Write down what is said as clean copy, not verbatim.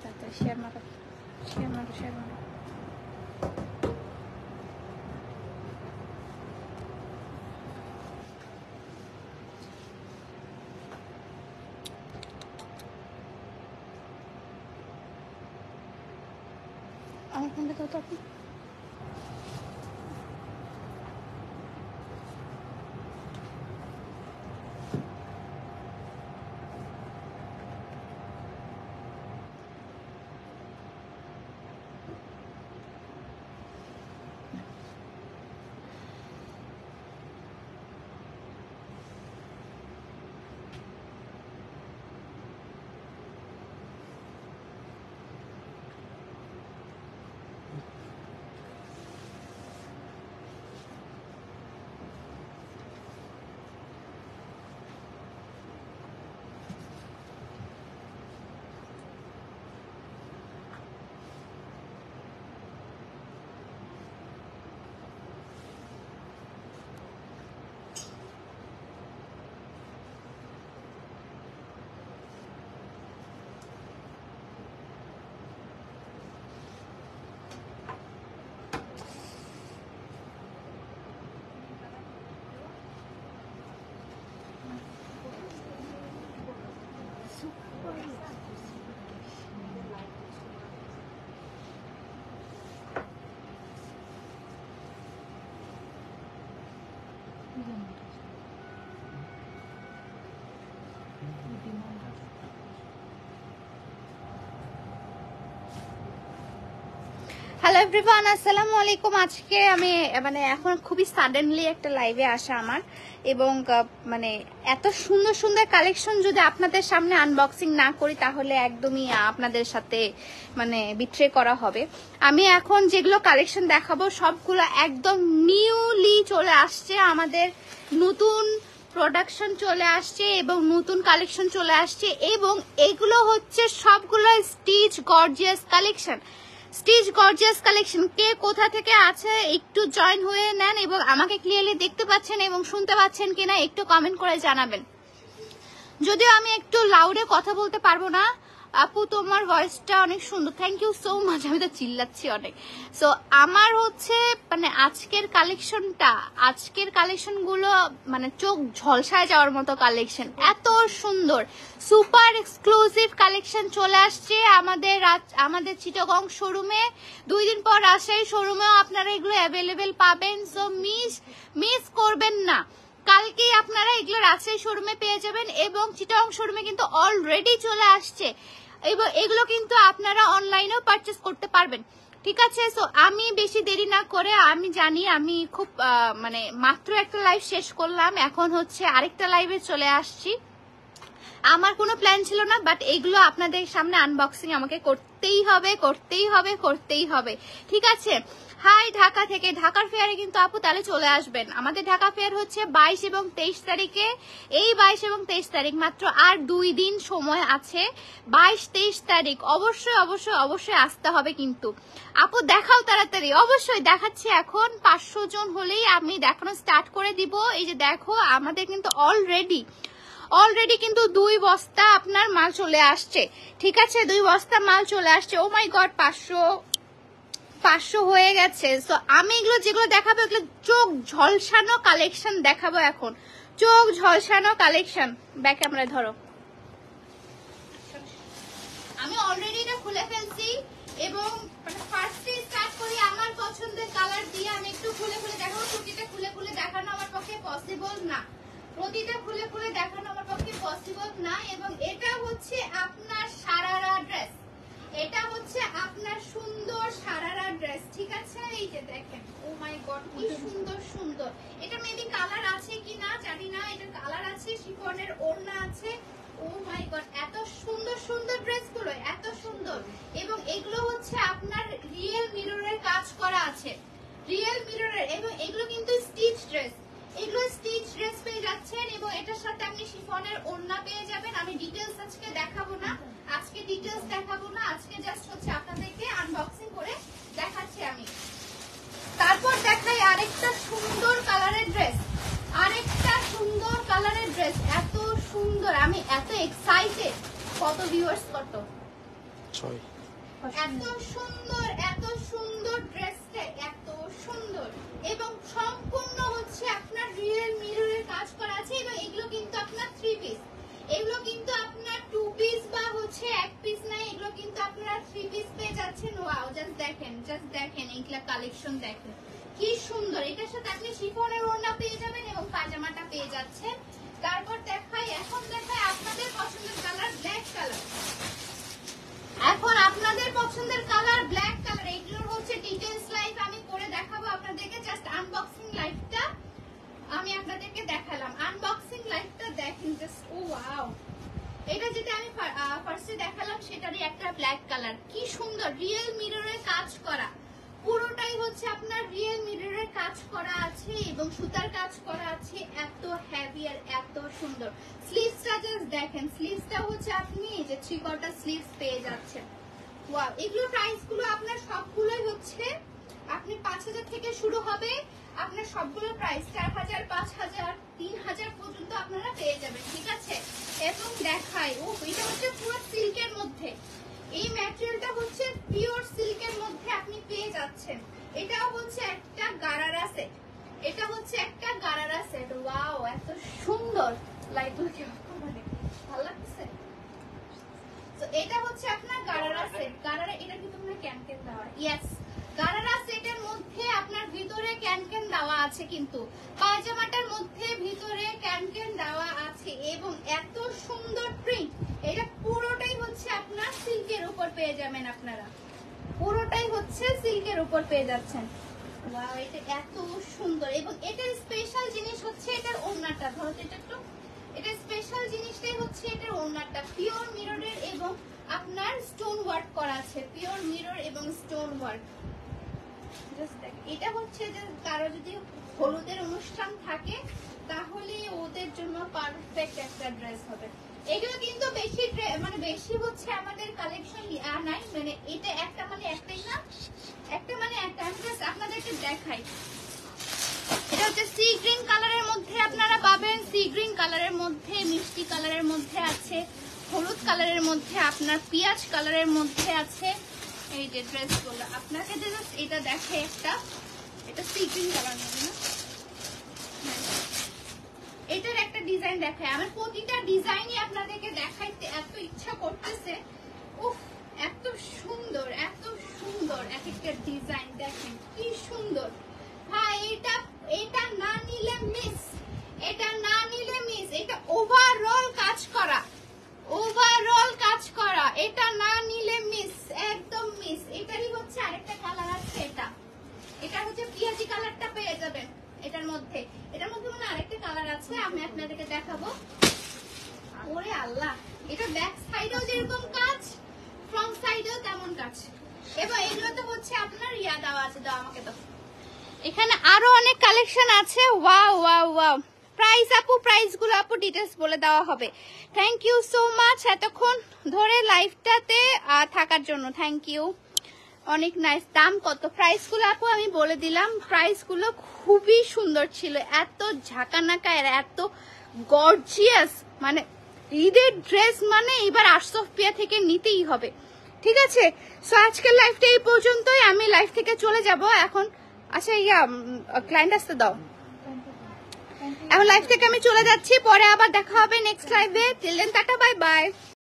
তাড়াতাড়ি শেয়ার মারো, শেয়ার মারো, শেয়ার মারো। আমার ফোনটা দাও তো আপনি। হ্যালো এভরিওয়ান, আসসালামু আলাইকুম। আজকে আমি মানে এখন খুবই সাডেনলি একটা লাইভে আসা আমার, এবং মানে এত সুন্দর সুন্দর কালেকশন যদি আপনাদের সামনে আনবক্সিং না করি তাহলে একদমই আপনাদের সাথে মানে বিট্রে করা হবে। আমি এখন যেগুলো কালেকশন দেখাবো সবগুলো একদম নিউলি চলে আসছে, আমাদের নতুন প্রোডাকশন চলে আসছে এবং নতুন কালেকশন চলে আসছে, এবং এগুলো হচ্ছে সবগুলো stitch gorgeous collection. Stitch gorgeous collection কে কোথা থেকে আছে একটু জয়েন হয়ে নেন, এবং আমাকে ক্লিয়ারলি দেখতে পাচ্ছেন এবং শুনতে পাচ্ছেন কিনা একটু কমেন্ট করে জানাবেন। যদিও আমি একটু লাউডে কথা বলতে পারবো না, আপু তোমার ভয়েসটা অনেক সুন্দর, থ্যাংক ইউ সো মাচ। আমি তো চিল্লাচ্ছি অনেক। সো আমার হচ্ছে মানে আজকের কালেকশনগুলো মানে চোখ ঝলসায় যাওয়ার মতো কালেকশন, এত সুন্দর সুপার এক্সক্লুসিভ কালেকশন চলে আসছে আমাদের চিটাগং শোরুমে। 2 দিন পর রাজশাহী শোরুমেও আপনারা এগুলো অ্যাভেলেবেল পাবেন। সো মিস করবেন না, কালকেই আপনারা এগুলো রাজশাহী শোরুমে পেয়ে যাবেন, এবং চিটাগং শোরুমে কিন্তু অলরেডি চলে আসছে, এবং এগুলো কিন্তু আপনারা অনলাইনেও পারচেস করতে পারবেন। ঠিক আছে, সো আমি বেশি দেরি না করে, আমি জানি আমি খুব মানে মাত্র একটা লাইভ শেষ করলাম, এখন হচ্ছে আরেকটা লাইভে চলে আসছি। আমার কোনো প্ল্যান ছিল না, বাট এগুলো আপনাদের সামনে আনবক্সিং আমাকে করতেই হবে। ঠিক আছে, হাই ঢাকা থেকে, ঢাকার ফেয়ারে কিন্তু আপু তাহলে চলে আসবেন। আমাদের ঢাকা ফেয়ার হচ্ছে 22 এবং 23 তারিখে। এই 22 এবং 23 তারিখ মাত্র আর 2 দিন সময় আছে। 22-23 তারিখ অবশ্যই আসতে হবে কিন্তু। আপু দেখাও তাড়াতাড়ি, অবশ্যই দেখাচ্ছি এখন। 500 জন হলেই আমি দেখানো স্টার্ট করে দিব। এই যে দেখো, আমাদের কিন্তু অলরেডি কিন্তু 2 বস্তা আপনার মাল চলে আসছে। ঠিক আছে, 2 বস্তা মাল চলে আসছে। ও মাই গড, 500 হয়ে গেছে। সো আমি এগুলো যেগুলো দেখাবো এগুলো চোখ ঝলসানো কালেকশন দেখাবো এখন, চোখ ঝলসানো কালেকশন। ব্যাক ক্যামেরা ধরো। আমি অলরেডি এটা খুলে ফেলছি, এবং মানে ফার্স্টে স্টার্ট করি আমার পছন্দের কালার দিয়ে। আমি একটু খুলে দেখাবো, প্রতিটা খুলে দেখানো আমার পক্ষে পসিবল না, এবং এটা হচ্ছে আপনার সারারা ড্রেস, এটা হচ্ছে আপনার সুন্দর সারারা ড্রেস। ঠিক আছে, এই যে দেখেন, ও মাই গড কি সুন্দর। এটা মেবি কালার আছে কিনা জানি না, এটা কালার আছে, শিফনের ওড়না আছে। ও মাই গড, এত সুন্দর ড্রেসগুলো, এত সুন্দর। এবং এগুলো হচ্ছে আপনার রিয়েল মিররের কাজ করা আছে, রিয়েল মিররের, এবং এগুলো কিন্তু স্টিচ ড্রেস, এগুলো স্টিচ ড্রেস পেয়ে যাচ্ছেন, এবং এটার সাথে আপনি শিফনের ওড়না পেয়ে যাবেন। আমি ডিটেইলস আজকে দেখাবো না, আজকে জাস্ট হচ্ছে আপনাদেরকে আনবক্সিং করে দেখাচ্ছি আমি। তারপর দেখাই আরেকটা সুন্দর কালারের ড্রেস, এত সুন্দর, আমি এত এক্সাইটেড। কত ভিউয়ার্স, কত এত সুন্দর ড্রেসটা, এত সুন্দর এবং সম্পূর্ণ হচ্ছে আপনার রিয়েল মিররের কাজ করা আছে এবং এগুলো কিন্তু আপনার 3 পিস, এগুলো কিন্তু আপনার 2 পিস বা হচ্ছে 1 পিস নাই, এগুলো কিন্তু আপনারা 3 পিস পেয়ে যাচ্ছেন। ওয়াও, জাস্ট দেখেন এইগুলা কালেকশন দেখেন কি সুন্দর। এটার সাথে আপনি শিফনের ওড়না পেয়ে যাবেন এবং পাজামাটা পেয়ে যাচ্ছেন। তারপর এখন দেখাই আপনাদের পছন্দের কালার ব্ল্যাক কালার। এখন আপনাদের পছন্দের কালার ব্ল্যাক কালার, এগুলোর হচ্ছে ডিটেইলস লাইভ আমি করে দেখাবো আপনাদেরকে। জাস্ট আনবক্সিং লাইভটা আমি আপনাদেরকে দেখালাম, আনবক্সিং লাইভটা দেখেন জাস্ট। ও ওয়াও, এটা যেটা আমি ফার্স্টে দেখালাম সেটারই একটা ব্ল্যাক কালার, কি সুন্দর রিয়েল মিররের কাজ করা, পুরোটাই হচ্ছে আপনার রিয়েল মিররের কাজ করা আছে এবং সুতার কাজ করা আছে, এত হেভি আর এত সুন্দর। স্লিভসটা জাস্ট দেখেন, স্লিভসটা হচ্ছে আপনি এই যে 3/4 স্লিভস পেয়ে যাচ্ছেন। ওয়াও, এগুলো প্রাইস গুলো আপনার সবগুলোই হচ্ছে আপনি 5000 থেকে শুরু হবে, আপনার সবগুলো প্রাইস 4000, 5000, 3000 পর্যন্ত আপনারা পেয়ে যাবেন, ঠিক আছে। এবং দেখাই, ও এটা হচ্ছে পুরো সিল্কের মধ্যে, এই ম্যাটেরিয়ালটা হচ্ছে পিওর সিল্কের মধ্যে আপনি পেয়ে যাচ্ছেন। এটাও হচ্ছে একটা গারারা সেট, এটা হচ্ছে একটা গারারা সেট। ওয়াও, এত সুন্দর, লাইটগুলো কি ভালো লাগছে। তো এটা হচ্ছে আপনার গারারা সেট, গারারা এটা কি তোমরা ক্যানকেন দেওয়া, ইয়েস গারারা সেটের মধ্যে আপনার ভিতরে ক্যানকেন দেওয়া আছে, কিন্তু পায়জামাটার মধ্যে ভিতরে ক্যানকেন দেওয়া আছে এবং এত সুন্দর প্রিন্ট। এটা পুরোটাই হচ্ছে আপনার সিল্কের উপর পেয়ে যাবেন, আপনারা পুরোটাই হচ্ছে সিল্কের উপর পেয়ে যাচ্ছেন। ওয়াও, এটা এত সুন্দর এবং এটার স্পেশাল জিনিস হচ্ছে এটার ওড়নাটা, ধরো এটা একটু, এটা স্পেশাল জিনিসটাই হচ্ছে এটার ওড়নাটা পিওর মিররের এবং আপনার স্টোন ওয়ার্ক করা আছে, পিওর মিরর এবং স্টোন ওয়ার্ক। এটা হচ্ছে যে কারো যদি হলুদের অনুষ্ঠান থাকে তাহলে ওদের জন্য পারফেক্ট একটা ড্রেস হবে। এগুলো কিন্তু বেশি মানে বেশি হচ্ছে আমাদের কালেকশন নাই, মানে এটা একটা মানে একটাই না, একটা মানে একটা। আমি জাস্ট আপনাদেরকে দেখাই, এটা হচ্ছে সি গ্রিন কালারের মধ্যে আপনারা পাবেন, সি গ্রিন কালারের মধ্যে, মিষ্টি কালারের মধ্যে আছে, হলুদ কালারের মধ্যে, আপনার পিঁয়াজ কালারের মধ্যে আছে। এই যে ড্রেসগুলো আপনাকে জাস্ট এটা দেখে একটা, এটা সি গ্রিন কালার মধ্যে না, এটার একটা ডিজাইন দেখায়। আমার প্রতিটা ডিজাইনই আপনাদেরকে দেখাইতে এত ইচ্ছা করতেছে। উফ, এত সুন্দর এক একটা ডিজাইন দেখেন কি সুন্দর। হ্যাঁ, এটা না নিলে মিস, এটা না নিলে মিস। এটা ওভারঅল কাজ করা, ওভারঅল কাজ করা, এটা না নিলে মিস, একদম মিস। এটারই হচ্ছে আরেকটা কালার আছে, এটা হচ্ছে পিয়াজি কালারটা পেয়ে যাবেন এটার মধ্যে মানে আরেকটা কালার আছে, আমি আপনাদেরকে দেখাবো। ওরে আল্লাহ, এটা ব্যাক সাইডেও যেরকম কাজ, ফ্রন্ট সাইডেও তেমন কাজ এবং এগুলো তো হচ্ছে আপনার ইয়া দেওয়া আছে। দাও আমাকে, তো এখানে আরো অনেক কালেকশন আছে। ওয়াও ওয়াও ওয়াও, প্রাইস আপু, প্রাইসগুলো আপু ডিটেলস বলে দেওয়া হবে। থ্যাংক ইউ সো মাচ এতক্ষণ ধরে লাইভটাতে থাকার জন্য, থ্যাংক ইউ, অনেক নাইস। দাম কত, প্রাইসগুলো আপু আমি বলে দিলাম, প্রাইসগুলো খুবই সুন্দর ছিল, এত ঝাঁকানাকা এত গর্জিয়াস, মানে ঈদের ড্রেস মানে এবার আশরাফিয়া থেকে নিতেই হবে, ঠিক আছে। সো আজকের লাইভটা এই পর্যন্তই, আমি লাইভ থেকে চলে যাব এখন। আচ্ছা ক্লায়েন্ট আসতে দাও, এখন লাইভ থেকে আমি চলে যাচ্ছি, পরে আবার দেখা হবে নেক্সট লাইভে। Till then tata, bye by.